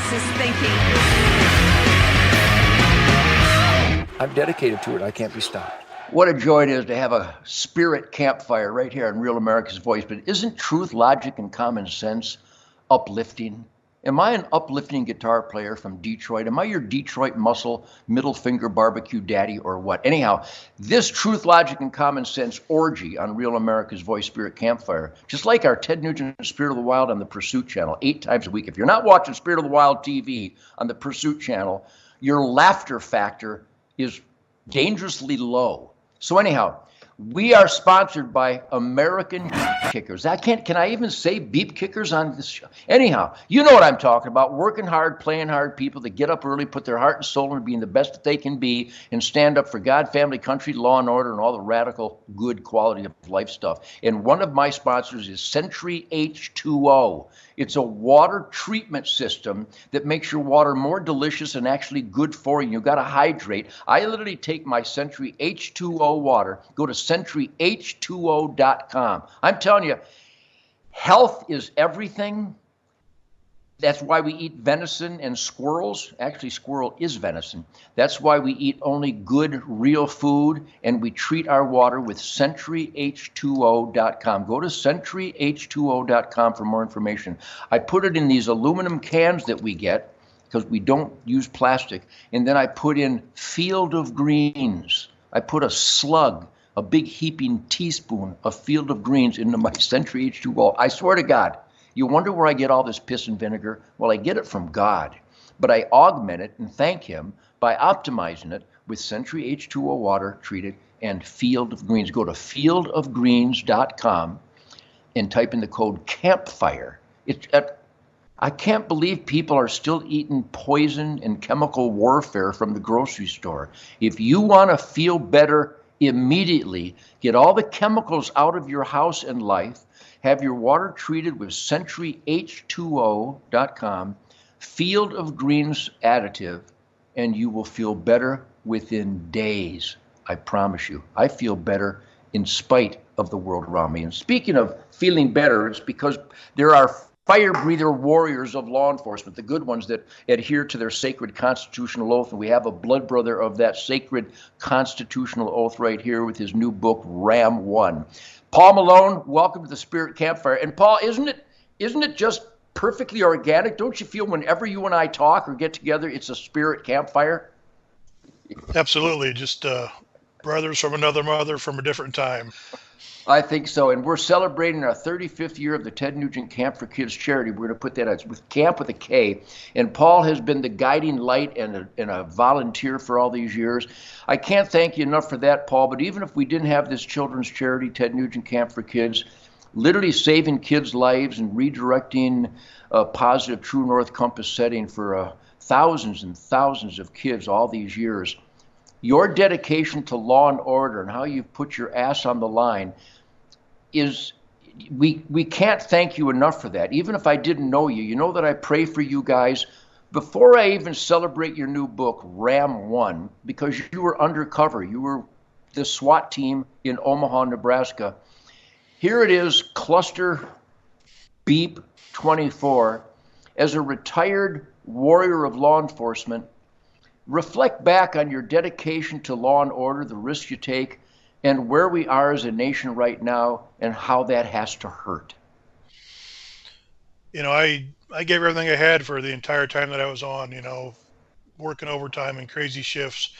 Marxist thinking. I'm dedicated to it. I can't be stopped. What a joy it is to have a spirit campfire right here on Real America's Voice. But isn't truth, logic, and common sense uplifting? Am I an uplifting guitar player from Detroit? Am I your Detroit muscle, middle finger barbecue daddy, or what? Anyhow, this truth, logic, and common sense orgy on Real America's Voice Spirit Campfire, just like our Ted Nugent Spirit of the Wild on the Pursuit Channel, 8 times a week. If you're not watching Spirit of the Wild TV on the Pursuit Channel, your laughter factor is dangerously low. So anyhow, we are sponsored by American Beep Kickers. Can I even say beep kickers on this show? Anyhow, you know what I'm talking about. Working hard, playing hard people that get up early, put their heart and soul into being the best that they can be, and stand up for God, family, country, law and order, and all the radical, good quality of life stuff. And one of my sponsors is Century H2O. It's a water treatment system that makes your water more delicious and actually good for you. You've got to hydrate. I literally take my Century H2O water, go to centuryh2o.com. I'm telling you, health is everything. That's why we eat venison and squirrels. Actually, squirrel is venison. That's why we eat only good, real food, and we treat our water with centuryh2o.com. Go to centuryh2o.com for more information. I put it in these aluminum cans that we get because we don't use plastic, and then I put in Field of Greens. I put a slug, a big heaping teaspoon of Field of Greens into my Century H2O. I swear to God. You wonder where I get all this piss and vinegar? Well, I get it from God, but I augment it and thank him by optimizing it with Century H2O water treated and Field of Greens. Go to fieldofgreens.com and type in the code CAMPFIRE. I can't believe people are still eating poison and chemical warfare from the grocery store. If you want to feel better immediately, get all the chemicals out of your house and life, have your water treated with centuryh2o.com, Field of Greens additive, and you will feel better within days. I promise you. I feel better in spite of the world around me. And speaking of feeling better, it's because there are fire breather warriors of law enforcement, the good ones that adhere to their sacred constitutional oath. And we have a blood brother of that sacred constitutional oath right here with his new book, Ram 1. Paul Malone, welcome to the Spirit Campfire. And Paul, isn't it just perfectly organic? Don't you feel whenever you and I talk or get together, it's a Spirit Campfire? Absolutely. Just brothers from another mother from a different time. I think so. And we're celebrating our 35th year of the Ted Nugent Camp for Kids charity. We're going to put that out. It's with Camp with a K. And Paul has been the guiding light and a volunteer for all these years. I can't thank you enough for that, Paul. But even if we didn't have this children's charity, Ted Nugent Camp for Kids, literally saving kids' lives and redirecting a positive True North Compass setting for thousands and thousands of kids all these years, your dedication to law and order and how you've put your ass on the line is, we can't thank you enough for that. Even if I didn't know you, you know that I pray for you guys. Before I even celebrate your new book, Ram 1, because you were undercover, you were the SWAT team in Omaha, Nebraska. Here it is, Cluster Beep 24. As a retired warrior of law enforcement, reflect back on your dedication to law and order, the risks you take, and where we are as a nation right now and how that has to hurt. You know, I gave everything I had for the entire time that I was on, working overtime and crazy shifts,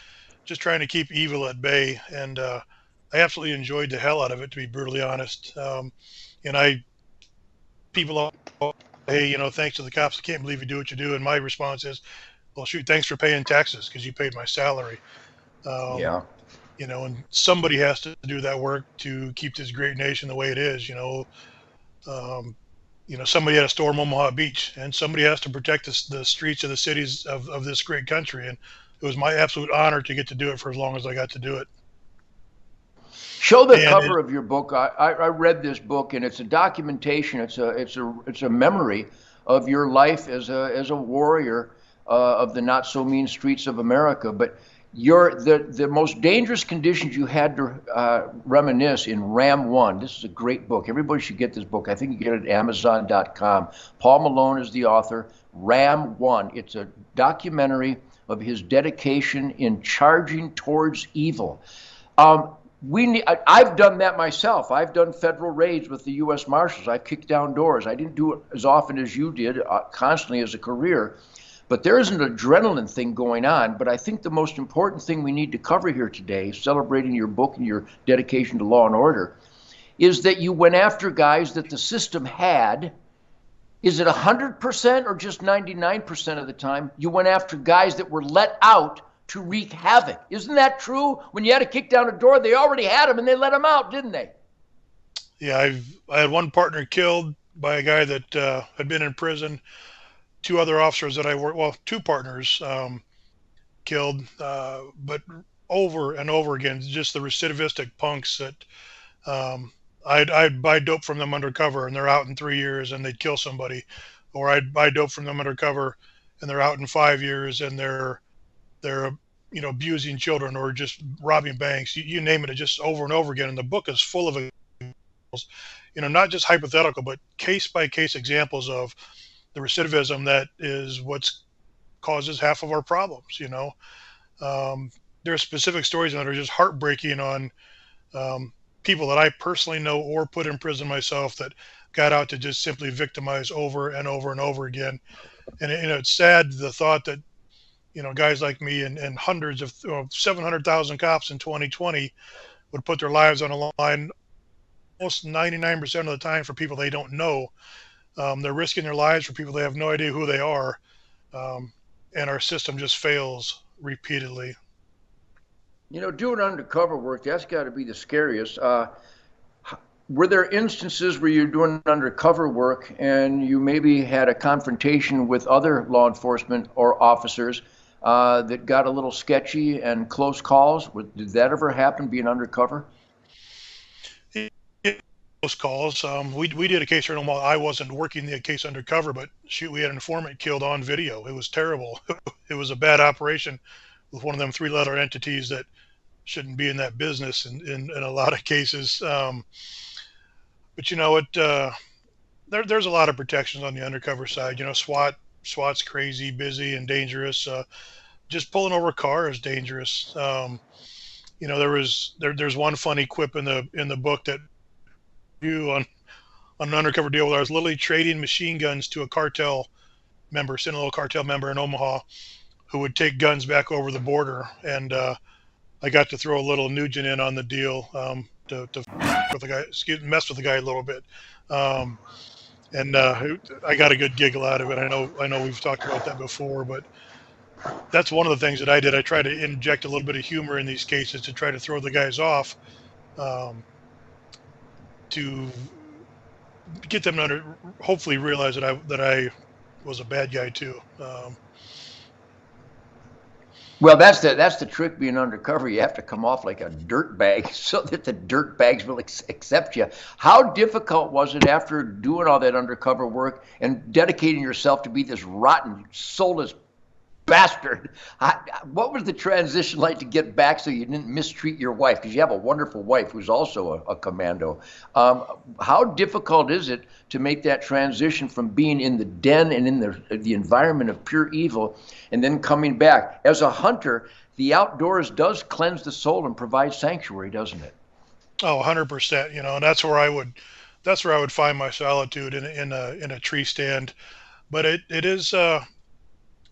just trying to keep evil at bay. And I absolutely enjoyed the hell out of it, to be brutally honest. People, hey, thanks to the cops, I can't believe you do what you do. And my response is, well, shoot, thanks for paying taxes because you paid my salary. Yeah. And somebody has to do that work to keep this great nation the way it is. Somebody had to storm Omaha Beach, and somebody has to protect the streets of the cities of this great country. And it was my absolute honor to get to do it for as long as I got to do it. Show the cover of your book. I read this book, and it's a documentation. It's a memory of your life as a warrior of the not so mean streets of America. But The most dangerous conditions you had to reminisce in Ram 1. This is a great book. Everybody should get this book. I think you get it at Amazon.com. Paul Malone is the author. Ram 1. It's a documentary of his dedication in charging towards evil. I've done that myself. I've done federal raids with the U.S. Marshals. I've kicked down doors. I didn't do it as often as you did, constantly as a career. But there is an adrenaline thing going on. But I think the most important thing we need to cover here today, celebrating your book and your dedication to law and order, is that you went after guys that the system had. Is it 100% or just 99% of the time? You went after guys that were let out to wreak havoc. Isn't that true? When you had to kick down a door, they already had him and they let him out, didn't they? Yeah, I had one partner killed by a guy that had been in prison. Two other officers that I worked, well, two partners killed, but over and over again, just the recidivistic punks that I'd buy dope from them undercover and they're out in 3 years and they'd kill somebody, or I'd buy dope from them undercover and they're out in 5 years and they're abusing children or just robbing banks. You name it, just over and over again. And the book is full of examples, not just hypothetical, but case by case examples of the recidivism that is what's causes half of our problems. There are specific stories that are just heartbreaking on people that I personally know or put in prison myself that got out to just simply victimize over and over and over again. And it's sad, the thought that guys like me and hundreds of 700,000 cops in 2020 would put their lives on the line almost 99% of the time for people they don't know. They're risking their lives for people they have no idea who they are. And our system just fails repeatedly. Doing undercover work, that's got to be the scariest. Were there instances where you're doing undercover work and you maybe had a confrontation with other law enforcement or officers that got a little sketchy and close calls? Did that ever happen, being undercover? Close calls. We did a case here in Omaha. I wasn't working the case undercover, but shoot, we had an informant killed on video. It was terrible. It was a bad operation with one of them 3-letter entities that shouldn't be in that business in a lot of cases. But there's a lot of protections on the undercover side. SWAT's crazy, busy, and dangerous. Just pulling over a car is dangerous. There's one funny quip in the book that on an undercover deal where I was literally trading machine guns to a cartel member, Sinaloa cartel member in Omaha, who would take guns back over the border, and I got to throw a little Nugent in on the deal to mess with the guy a little bit. And I got a good giggle out of it. I know we've talked about that before, but that's one of the things that I did. I try to inject a little bit of humor in these cases to try to throw the guys off, to get them to hopefully realize that I was a bad guy too. Well, that's the trick being undercover. You have to come off like a dirtbag so that the dirtbags will accept you. How difficult was it after doing all that undercover work and dedicating yourself to be this rotten, soulless bastard? What was the transition like to get back so you didn't mistreat your wife? Because you have a wonderful wife who's also a commando. How difficult is it to make that transition from being in the den and in the environment of pure evil and then coming back? As a hunter, the outdoors does cleanse the soul and provide sanctuary, doesn't it? Oh, 100%. And that's where I would find my solitude in a tree stand. But it is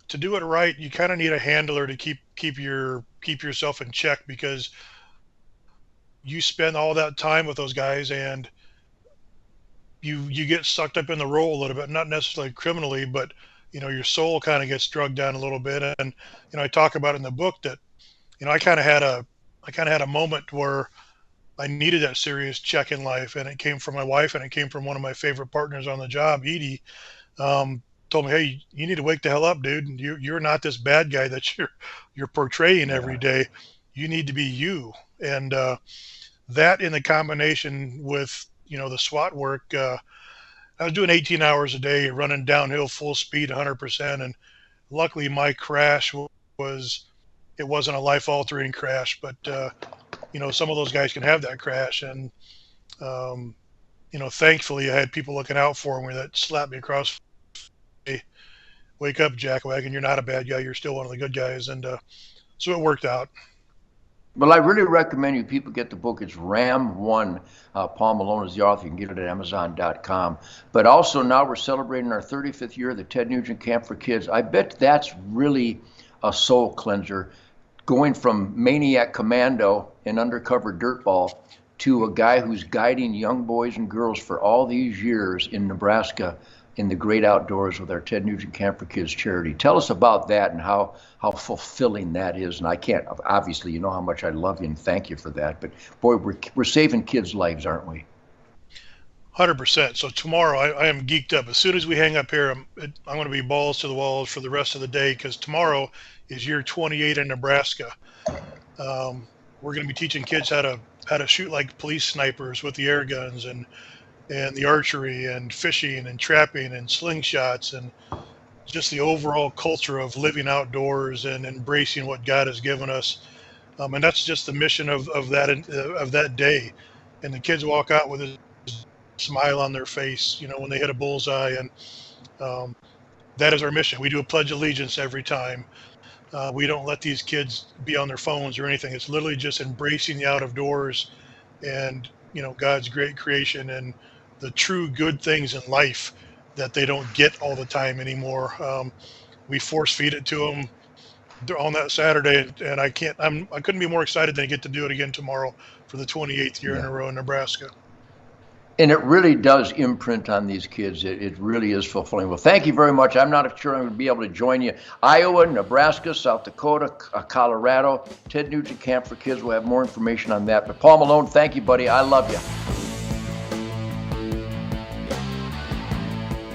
to do it right, you kind of need a handler to keep yourself in check, because you spend all that time with those guys and you get sucked up in the role a little bit, not necessarily criminally, but your soul kind of gets drugged down a little bit. And I talk about in the book that I kind of had a moment where I needed that serious check in life, and it came from my wife, and it came from one of my favorite partners on the job, Edie. Told me, hey, you need to wake the hell up, dude. You're not this bad guy that you're portraying every day. You need to be you. And that, in the combination with the SWAT work, I was doing 18 hours a day, running downhill full speed, 100%. And luckily, my crash was it wasn't a life-altering crash, but some of those guys can have that crash, and thankfully I had people looking out for me that slapped me across. Hey, wake up, jackwagon! You're not a bad guy. You're still one of the good guys, and so it worked out. Well, I really recommend you people get the book. It's Ram 1. Paul Malone is the author. You can get it at Amazon.com. But also now we're celebrating our 35th year of the Ted Nugent Camp for Kids. I bet that's really a soul cleanser, going from maniac commando and undercover dirtball to a guy who's guiding young boys and girls for all these years in Nebraska in the great outdoors with our Ted Nugent Camp for Kids charity. Tell us about that and how fulfilling that is. And I can't, obviously, you know how much I love you and thank you for that. But boy, we're saving kids' lives, aren't we? 100%. So tomorrow I am geeked up. As soon as we hang up here, I'm going to be balls to the walls for the rest of the day, because tomorrow is year 28 in Nebraska. We're going to be teaching kids how to shoot like police snipers with the air guns, and the archery and fishing and trapping and slingshots, and just the overall culture of living outdoors and embracing what God has given us. And that's just the mission of that day. And the kids walk out with a smile on their face, when they hit a bullseye. And that is our mission. We do a Pledge of Allegiance every time. We don't let these kids be on their phones or anything. It's literally just embracing the out of doors and, God's great creation and the true good things in life that they don't get all the time anymore. We force feed it to them on that Saturday, and I couldn't be more excited than to get to do it again tomorrow for the 28th year in a row in Nebraska. And it really does imprint on these kids. It really is fulfilling. Well, thank you very much. I'm not sure I'm going to be able to join you. Iowa, Nebraska, South Dakota, Colorado, Ted Nugent Camp for Kids. We'll have more information on that. But Paul Malone, thank you, buddy. I love you.